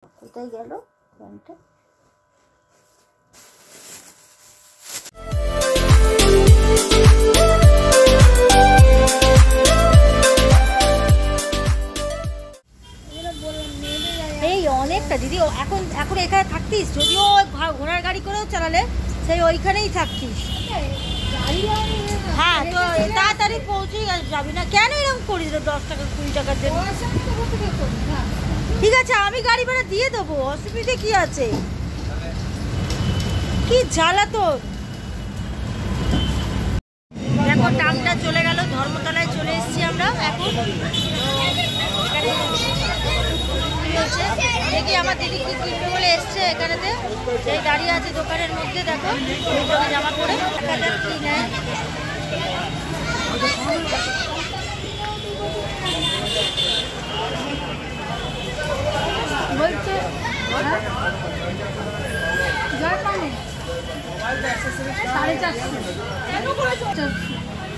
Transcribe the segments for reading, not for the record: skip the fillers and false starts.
কোথায় গেল প্যান্টটা? এই অনেকটা দিদি, এখন এখন এখানে থাকতিস, যদিও ঘোড়ার গাড়ি করেও চালালে সেই ওইখানেই থাকতিস। হ্যাঁ, তো তাড়াতাড়ি পৌঁছে যাবি না কেন এরকম করিস 10 টাকা 20 টাকার জন্য? ঠিক আছে, আমি গাড়ি ভাড়া দিয়ে দেবো, অসুবিধে কি আছে? কি জ্বালা তোর। দেখো টাংটা চলে গেল, ধর্মতলায় চলে এসেছি আমরা এখন। দেখি আমার দিদি কি কিনবে বলে এসছে এখানেতে, সেই দাঁড়িয়ে আছে দোকানের মধ্যে। দেখো জামা পরে কি নেয়।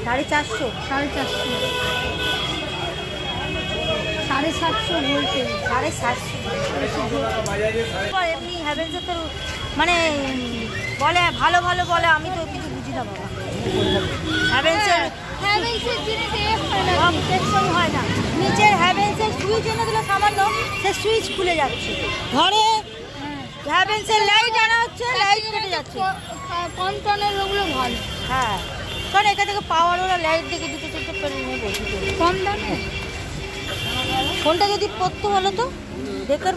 সাড়ে চারশো 450 750 বলতে 750 এমনি হ্যাভেলসের তো মানে বলে ভালো ভালো বলে, আমি তো কিছু বুঝি না বাবা। হ্যাভেলসের হয় না, নিচের হ্যাভেলসের সুইচ এনে দিলে সামান্য সে সুইচ খুলে যাচ্ছে। ঘরে হ্যাভেলসের লাইট আনা হচ্ছে, লাইট কেটে যাচ্ছে। কম টনের ওগুলো ভালো। হ্যাঁ, কারণ এখান থেকে পাওয়ার ওরা লাইট দেখে দুটো চোখে করে নেবো কম দামে। ফোনটা যদি পড়তে হলো তো বেকার।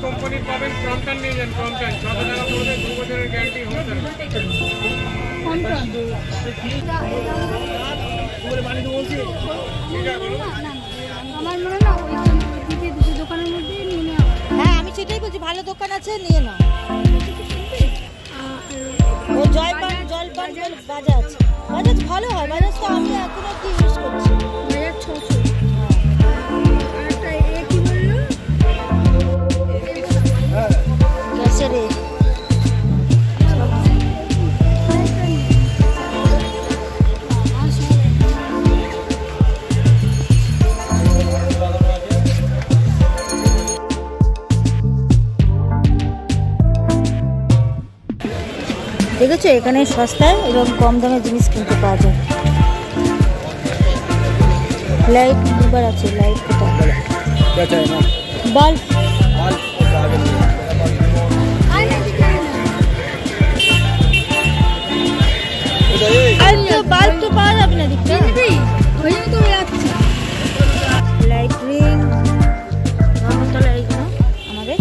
কোম্পানির পাবেন, ক্রমটন নিয়ে যান। ক্রমটন 6 টাকা পড়বে, 2 বছরের গ্যারান্টি হবে। আমার মনে না ওই দুটো দোকানের মধ্যে নিয়ে নেওয়া। হ্যাঁ, আমি সেটাই বলছি, ভালো দোকান আছে নিয়ে নাও। ও জলপান বাজাজ ভালো হয়। বাজাজ তো আমি এখন অব্দি ইউজ করছি। 1600। আরেকটা কি বললো? গ্যাসের দেখেছো, এখানে সস্তায় এবং কম দামে জিনিস কিনতে পাওয়া যায়। লাইট এবার আছে, লাইট বাল্ব বাল্ব তো পাওয়া যাবে না দিকটা। লাইট রিং ধর্মতলা এইখানে আমাদের।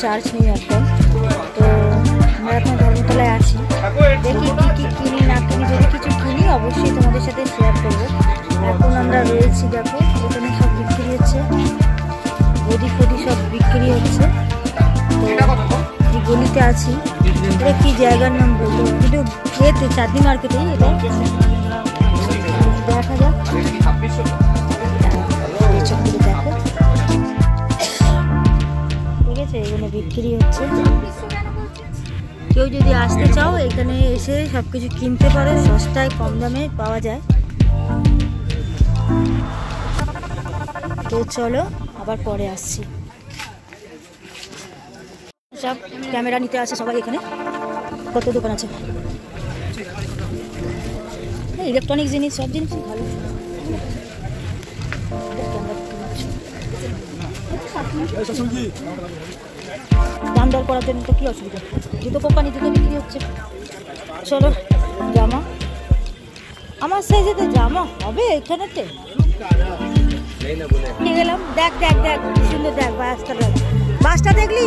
চার্জ নেই একদম। তো আমরা এখন ধর্মতলায় আছি, দেখি কি কিনি না কিনি। যদি কিছু কিনি অবশ্যই তোমাদের সাথে শেয়ার করবো। এখন আমরা রয়েছি, দেখো এখানে সব বিক্রি হচ্ছে, গদি ফদি সব বিক্রি হচ্ছে। তো এই গলিতে আছি, এটা কি জায়গার নাম বলবো, কিন্তু এতে চাঁদনি মার্কেটেই এটা। দেখা যাক, দেখো এখানে বিক্রি হচ্ছে। কেউ যদি আসতে চাও এখানে এসে সবকিছু কিনতে পারো, সস্তায় কম দামে পাওয়া যায়। তো চলো আবার পরে আসছি। সব ক্যামেরা নিতে আসে সবাই এখানে। কত দোকান আছে, ইলেকট্রনিক জিনিস, সব জিনিস ভালো। দাম দর করার জন্য তো কি অসুবিধা, জুতো কোম্পানি জুতো বিক্রি হচ্ছে। চলো জামা, আমার সাইজে তো জামা হবে এখানেতে। গেলাম, দেখ দেখ দেখ কি সুন্দর, দেখ বাসটা দেখ, বাসটা দেখলি,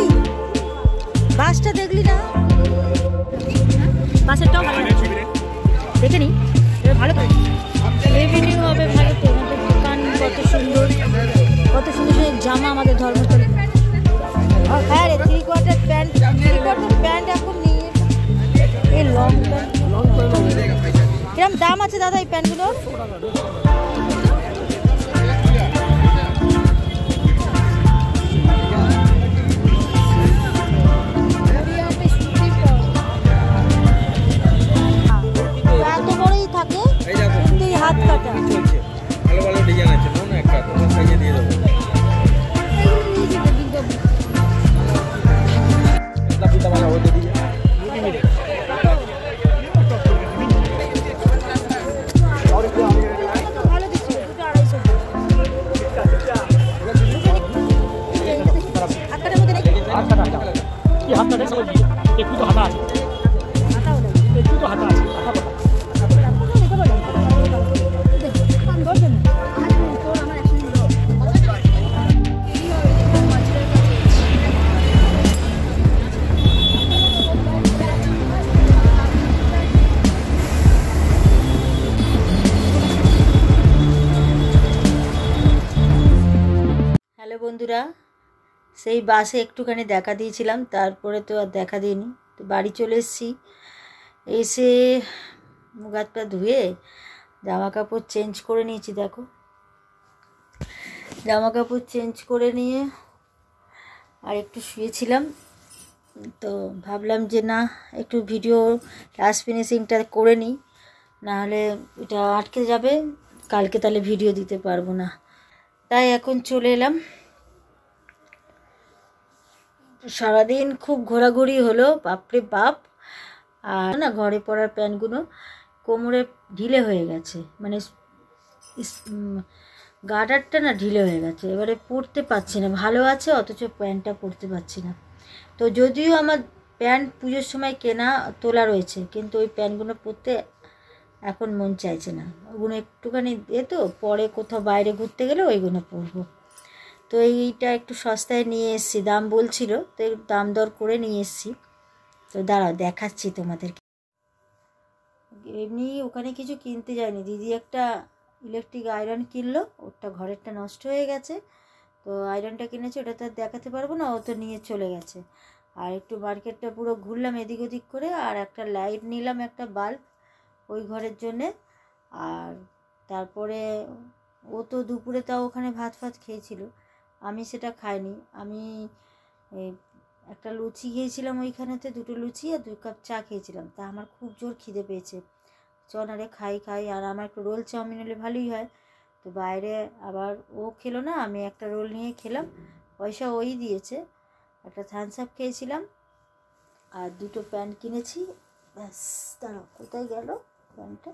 বাসটা দেখলি না? বাসেরটাও ভালো লাগছে, দেখে নি ভালো তো, রেভিনিউ হবে ভালো তো। আমাদের দোকান কত সুন্দর, কত সুন্দর সুন্দর জামা আমাদের ধর্মতল। হ্যাঁ রে, 3/4 প্যান্ট, 3/4 প্যান্ট এখন নিয়ে এই লং প্যান্ট। কিরম দাম আছে দাদা এই প্যান্টগুলোর? এত বড়ই থাকে কিন্তু এই হাত কাটা। ভালো ভালো ডিজাইন আছে না, একটা তোমার সাইজে দিয়ে দেবো। হ্যালো বন্ধুরা, সেই বাসে একটুখানি দেখা দিয়েছিলাম, তারপরে তো আর দেখা দিইনি। তো বাড়ি চলে এসেছি, এসে মুখ হাত পা ধুয়ে জামা কাপড় চেঞ্জ করে নিয়েছি। দেখো, জামা কাপড় চেঞ্জ করে নিয়ে আর একটু শুয়েছিলাম। তো ভাবলাম যে না, একটু ভিডিও লাস্ট ফিনিশিংটা করে নিই, নাহলে এটা আটকে যাবে, কালকে তাহলে ভিডিও দিতে পারবো না। তাই এখন চলে এলাম। সারাদিন খুব ঘোরাঘুরি হলো, বাপরে বাপ। আর না, ঘরে পরার প্যান্টগুলো কোমরে ঢিলে হয়ে গেছে, মানে গার্ডারটা না ঢিলে হয়ে গেছে, এবারে পরতে পারছি না। ভালো আছে অথচ প্যান্টটা পরতে পারছি না। তো যদিও আমার প্যান্ট পুজোর সময় কেনা তোলা রয়েছে, কিন্তু ওই প্যান্টগুলো পরতে এখন মন চাইছে না। ওগুলো একটুখানি তো পরে কোথাও বাইরে ঘুরতে গেলে ওইগুলো পরবো। তো এইটা একটু সস্তায় নিয়ে এসেছি, দাম বলছিল, তো দাম দর করে নিয়ে এসেছি। তো দাঁড়াও দেখাচ্ছি তোমাদেরকে। এমনি ওখানে কিছু কিনতে যায়নি, দিদি একটা ইলেকট্রিক আয়রন কিনলো, ওটা ঘরেরটা নষ্ট হয়ে গেছে, তো আয়রনটা কিনেছে, ওটা তো আর দেখাতে পারবো না, ও তো নিয়ে চলে গেছে। আর একটু মার্কেটটা পুরো ঘুরলাম এদিক ওদিক করে, আর একটা লাইট নিলাম, একটা বাল্ব ওই ঘরের জন্যে। আর তারপরে ও তো দুপুরে তাও ওখানে ভাত ফাত খেয়েছিল, আমি সেটা খাইনি। আমি একটা লুচি খেয়েছিলাম ওইখানেতে, 2টো লুচি আর 2 কাপ চা খেয়েছিলাম। তা আমার খুব জোর খিদে পেয়েছে, চল আরে খাই। আর আমার একটু রোল চাউমিন হলে ভালোই হয়। তো বাইরে আবার ও খেলো না, আমি একটা রোল নিয়ে খেলাম, পয়সা ওই দিয়েছে। একটা থামস আপ খেয়েছিলাম আর 2টো প্যান্ট কিনেছি, ব্যাস। দাঁড়াও, কোথায় গেল প্যান্টটা?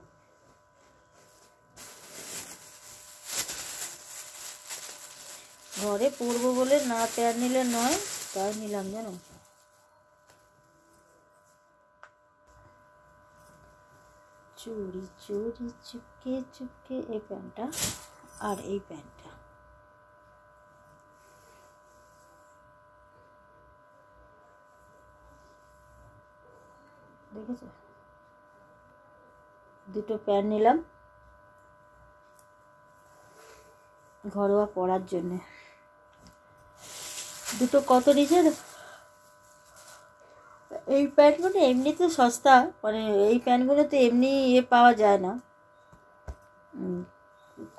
ঘরে পরবো বলে না প্যান্ট নিলে নয়, তাই নিলাম জানো। চুরি চুরি চুপকে চুপকে এই প্যান্টটা আর এই প্যান্টটা। দেখেছো, 2টো প্যান্ট নিলাম ঘরোয়া পরার জন্যে। 2টো কত নিচে? এই প্যান্টগুলো এমনিতে সস্তা, মানে এই প্যান্টগুলো তো এমনি পাওয়া যায় না,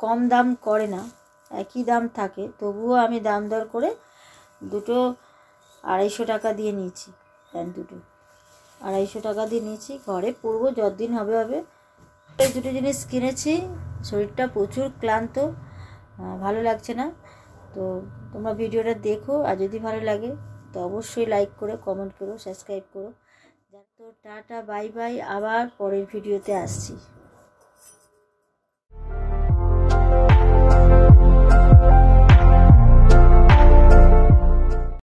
কম দাম করে না, একই দাম থাকে। তবুও আমি দাম দর করে 2টো 250 টাকা দিয়ে নিয়েছি। প্যান্ট 2টো 250 টাকা দিয়ে নিয়েছি, ঘরে পরবো যতদিন হবে হবে। এই 2টো জিনিস কিনেছি, শরীরটা প্রচুর ক্লান্ত, ভালো লাগছে না। তো তোমরা ভিডিওটা দেখো, আর যদি ভালো লাগে তো অবশ্যই লাইক করো, কমেন্ট করো, সাবস্ক্রাইব করো। তো টাটা বাই বাই, আবার পরের ভিডিওতে আসছি।